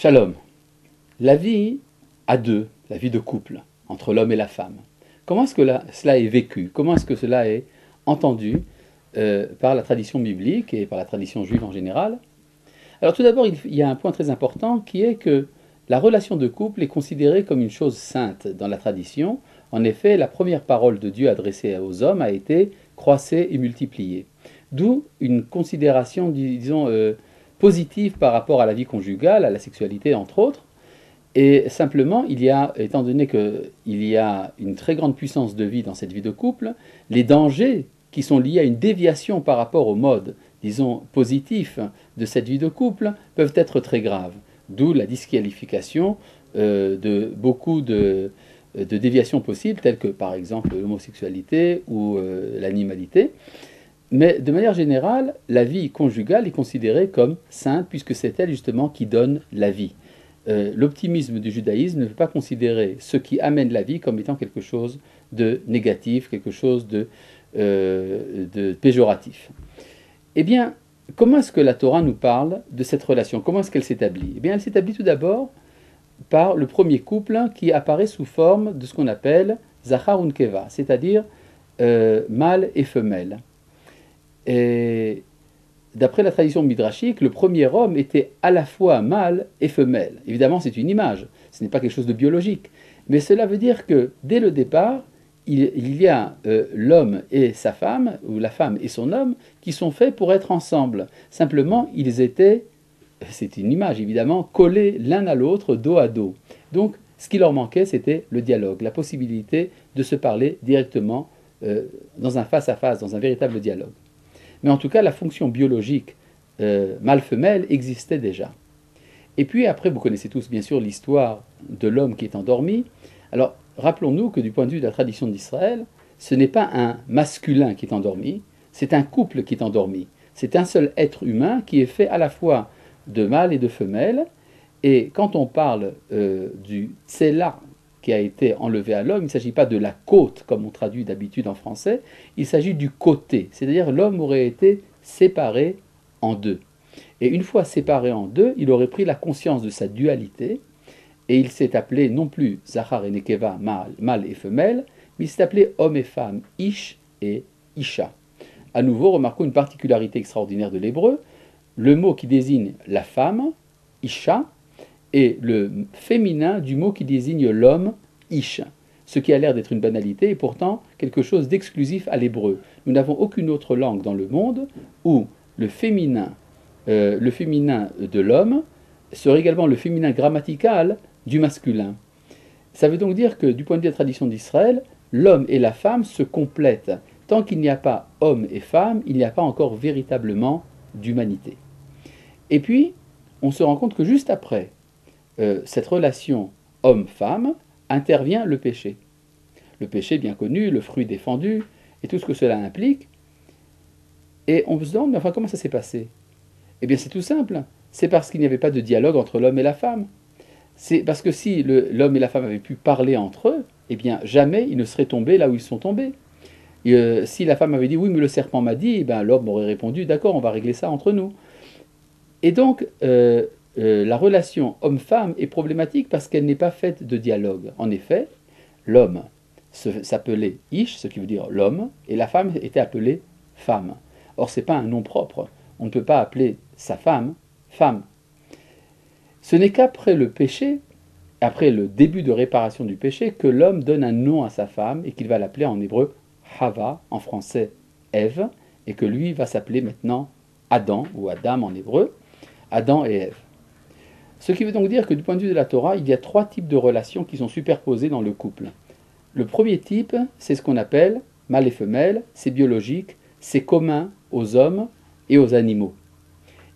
Shalom. La vie à deux, la vie de couple, entre l'homme et la femme, comment est-ce que cela est vécu? Comment est-ce que cela est entendu par la tradition biblique et par la tradition juive en général? Alors tout d'abord, il y a un point très important qui est que la relation de couple est considérée comme une chose sainte dans la tradition. En effet, la première parole de Dieu adressée aux hommes a été « croissez et multipliez ». D'où une considération, disons, positive par rapport à la vie conjugale, à la sexualité entre autres. Et simplement, étant donné qu'il y a une très grande puissance de vie dans cette vie de couple, les dangers qui sont liés à une déviation par rapport au mode, disons, positif de cette vie de couple peuvent être très graves. D'où la disqualification de beaucoup de déviations possibles, telles que par exemple l'homosexualité ou l'animalité. Mais de manière générale, la vie conjugale est considérée comme sainte puisque c'est elle justement qui donne la vie. L'optimisme du judaïsme ne veut pas considérer ce qui amène la vie comme étant quelque chose de négatif, quelque chose de péjoratif. Eh bien, comment est-ce que la Torah nous parle de cette relation? Comment est-ce qu'elle s'établit? Eh bien, elle s'établit tout d'abord par le premier couple qui apparaît sous forme de ce qu'on appelle Zachar Unkeva, c'est-à-dire mâle et femelle. Et d'après la tradition midrashique, le premier homme était à la fois mâle et femelle. Évidemment, c'est une image, ce n'est pas quelque chose de biologique. Mais cela veut dire que dès le départ, il y a l'homme et sa femme, ou la femme et son homme, qui sont faits pour être ensemble. Simplement, ils étaient, c'est une image évidemment, collés l'un à l'autre, dos à dos. Donc, ce qui leur manquait, c'était le dialogue, la possibilité de se parler directement dans un face-à-face, dans un véritable dialogue. Mais en tout cas, la fonction biologique mâle-femelle existait déjà. Et puis après, vous connaissez tous bien sûr l'histoire de l'homme qui est endormi. Alors, rappelons-nous que du point de vue de la tradition d'Israël, ce n'est pas un masculin qui est endormi, c'est un couple qui est endormi. C'est un seul être humain qui est fait à la fois de mâle et de femelle. Et quand on parle du tsela qui a été enlevé à l'homme, il ne s'agit pas de la côte, comme on traduit d'habitude en français, il s'agit du côté, c'est-à-dire l'homme aurait été séparé en deux. Et une fois séparé en deux, il aurait pris la conscience de sa dualité, et il s'est appelé non plus Zachar et Nekeva, mâle et femelle, mais il s'est appelé homme et femme, Ish et Isha. À nouveau, remarquons une particularité extraordinaire de l'hébreu, le mot qui désigne la femme, Isha, et le féminin du mot qui désigne l'homme, ish, ce qui a l'air d'être une banalité et pourtant quelque chose d'exclusif à l'hébreu. Nous n'avons aucune autre langue dans le monde où le féminin de l'homme serait également le féminin grammatical du masculin. Ça veut donc dire que du point de vue de la tradition d'Israël, l'homme et la femme se complètent. Tant qu'il n'y a pas homme et femme, il n'y a pas encore véritablement d'humanité. Et puis, on se rend compte que juste après cette relation homme-femme, intervient le péché. Le péché bien connu, le fruit défendu, et tout ce que cela implique. Et on se demande, mais enfin, comment ça s'est passé? Eh bien, c'est tout simple. C'est parce qu'il n'y avait pas de dialogue entre l'homme et la femme. C'est parce que si l'homme et la femme avaient pu parler entre eux, eh bien, jamais ils ne seraient tombés là où ils sont tombés. Et, si la femme avait dit, oui, mais le serpent m'a dit, eh bien, l'homme aurait répondu, d'accord, on va régler ça entre nous. Et donc, la relation homme-femme est problématique parce qu'elle n'est pas faite de dialogue. En effet, l'homme s'appelait Ish, ce qui veut dire l'homme, et la femme était appelée femme. Or, ce n'est pas un nom propre. On ne peut pas appeler sa femme femme. Ce n'est qu'après le péché, après le début de réparation du péché, que l'homme donne un nom à sa femme et qu'il va l'appeler en hébreu Hava, en français Ève, et que lui va s'appeler maintenant Adam, ou Adam en hébreu, Adam et Ève. Ce qui veut donc dire que du point de vue de la Torah, il y a trois types de relations qui sont superposées dans le couple. Le premier type, c'est ce qu'on appelle mâle et femelle, c'est biologique, c'est commun aux hommes et aux animaux.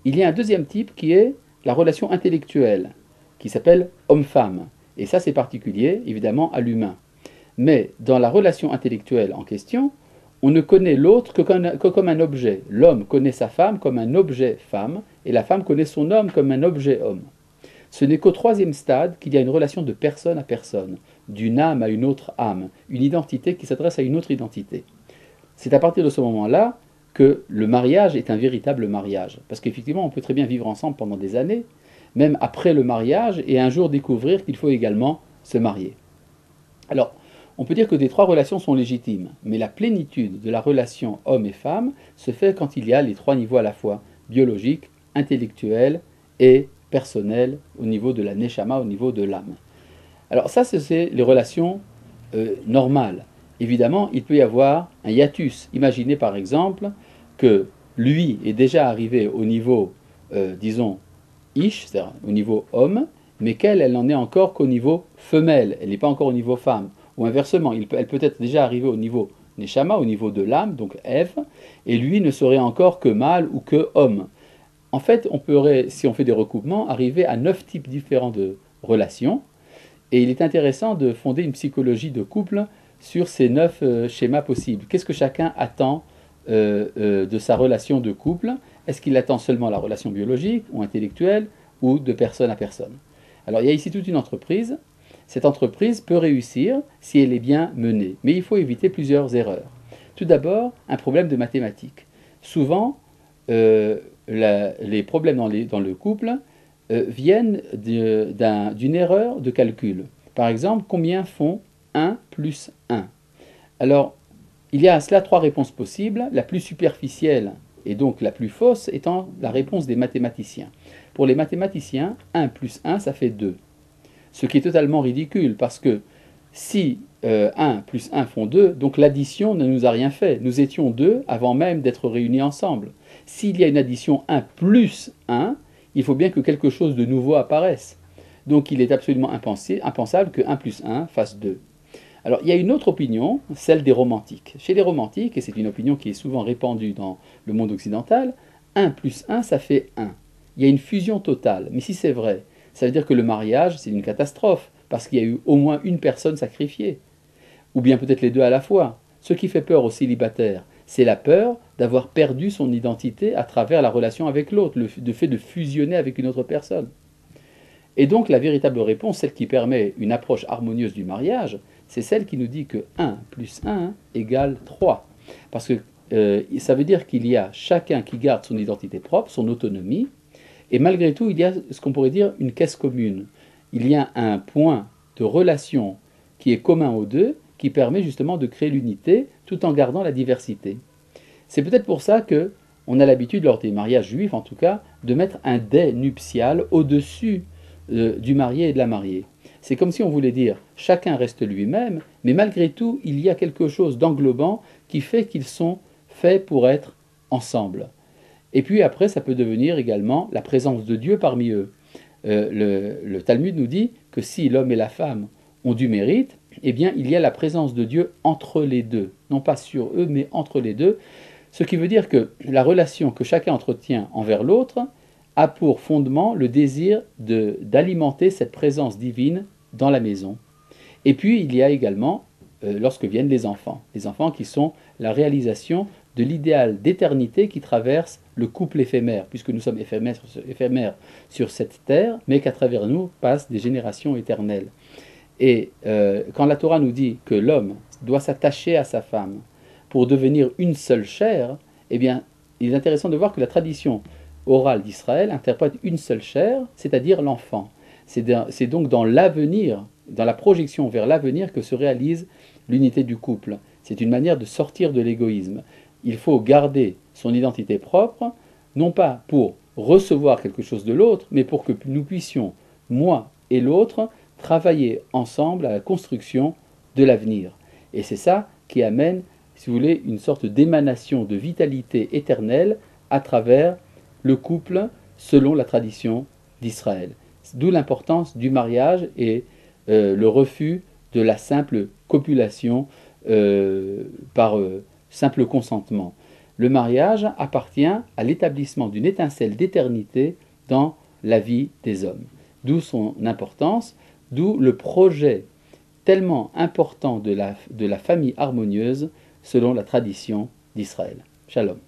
Il y a un deuxième type qui est la relation intellectuelle, qui s'appelle homme-femme. Et ça, c'est particulier, évidemment, à l'humain. Mais dans la relation intellectuelle en question, on ne connaît l'autre que comme un objet. L'homme connaît sa femme comme un objet femme, et la femme connaît son homme comme un objet homme. Ce n'est qu'au troisième stade qu'il y a une relation de personne à personne, d'une âme à une autre âme, une identité qui s'adresse à une autre identité. C'est à partir de ce moment-là que le mariage est un véritable mariage. Parce qu'effectivement, on peut très bien vivre ensemble pendant des années, même après le mariage, et un jour découvrir qu'il faut également se marier. Alors, on peut dire que les trois relations sont légitimes, mais la plénitude de la relation homme et femme se fait quand il y a les trois niveaux à la fois, biologique, intellectuel et personnel, au niveau de la neshama, au niveau de l'âme. Alors ça, c'est les relations normales. Évidemment, il peut y avoir un hiatus. Imaginez par exemple que lui est déjà arrivé au niveau, disons, ish, c'est-à-dire au niveau homme, mais qu'elle, elle n'en est encore qu'au niveau femelle, elle n'est pas encore au niveau femme. Ou inversement, elle peut être déjà arrivée au niveau neshama, au niveau de l'âme, donc Ève, et lui ne serait encore que mâle ou que homme. En fait, on pourrait, si on fait des recoupements, arriver à 9 types différents de relations, et il est intéressant de fonder une psychologie de couple sur ces 9 schémas possibles. Qu'est-ce que chacun attend de sa relation de couple? Est-ce qu'il attend seulement la relation biologique ou intellectuelle ou de personne à personne? Alors il y a ici toute une entreprise. Cette entreprise peut réussir si elle est bien menée, mais il faut éviter plusieurs erreurs. Tout d'abord, un problème de mathématiques. Souvent, les problèmes dans le couple viennent d'une erreur de calcul. Par exemple, combien font 1 plus 1? Alors, il y a à cela 3 réponses possibles, la plus superficielle et donc la plus fausse étant la réponse des mathématiciens. Pour les mathématiciens, 1 plus 1, ça fait 2. Ce qui est totalement ridicule, parce que si 1 plus 1 font 2, donc l'addition ne nous a rien fait. Nous étions 2 avant même d'être réunis ensemble. S'il y a une addition 1 plus 1, il faut bien que quelque chose de nouveau apparaisse. Donc il est absolument impensable que 1 plus 1 fasse 2. Alors il y a une autre opinion, celle des romantiques. Chez les romantiques, et c'est une opinion qui est souvent répandue dans le monde occidental, 1 plus 1, ça fait 1. Il y a une fusion totale. Mais si c'est vrai, ça veut dire que le mariage, c'est une catastrophe, parce qu'il y a eu au moins une personne sacrifiée. Ou bien peut-être les deux à la fois. Ce qui fait peur aux célibataires, c'est la peur d'avoir perdu son identité à travers la relation avec l'autre, le fait de fusionner avec une autre personne. Et donc la véritable réponse, celle qui permet une approche harmonieuse du mariage, c'est celle qui nous dit que 1 plus 1 égale 3. Parce que ça veut dire qu'il y a chacun qui garde son identité propre, son autonomie, et malgré tout, il y a ce qu'on pourrait dire une caisse commune. Il y a un point de relation qui est commun aux deux, qui permet justement de créer l'unité tout en gardant la diversité. C'est peut-être pour ça qu'on a l'habitude, lors des mariages juifs en tout cas, de mettre un dais nuptial au-dessus du marié et de la mariée. C'est comme si on voulait dire chacun reste lui-même, mais malgré tout, il y a quelque chose d'englobant qui fait qu'ils sont faits pour être ensemble. Et puis après, ça peut devenir également la présence de Dieu parmi eux. Le Talmud nous dit que si l'homme et la femme ont du mérite, eh bien il y a la présence de Dieu entre les deux, non pas sur eux, mais entre les deux, ce qui veut dire que la relation que chacun entretient envers l'autre a pour fondement le désir d'alimenter cette présence divine dans la maison. Et puis il y a également, lorsque viennent les enfants qui sont la réalisation de l'idéal d'éternité qui traverse le couple éphémère, puisque nous sommes éphémères sur cette terre, mais qu'à travers nous passent des générations éternelles. Et quand la Torah nous dit que l'homme doit s'attacher à sa femme pour devenir une seule chair, eh bien, il est intéressant de voir que la tradition orale d'Israël interprète une seule chair, c'est-à-dire l'enfant. C'est donc dans l'avenir, dans la projection vers l'avenir que se réalise l'unité du couple. C'est une manière de sortir de l'égoïsme. Il faut garder son identité propre, non pas pour recevoir quelque chose de l'autre, mais pour que nous puissions, moi et l'autre, travailler ensemble à la construction de l'avenir. Et c'est ça qui amène, si vous voulez, une sorte d'émanation de vitalité éternelle à travers le couple selon la tradition d'Israël. D'où l'importance du mariage et le refus de la simple copulation par simple consentement. Le mariage appartient à l'établissement d'une étincelle d'éternité dans la vie des hommes. D'où son importance, d'où le projet tellement important de la famille harmonieuse selon la tradition d'Israël. Shalom.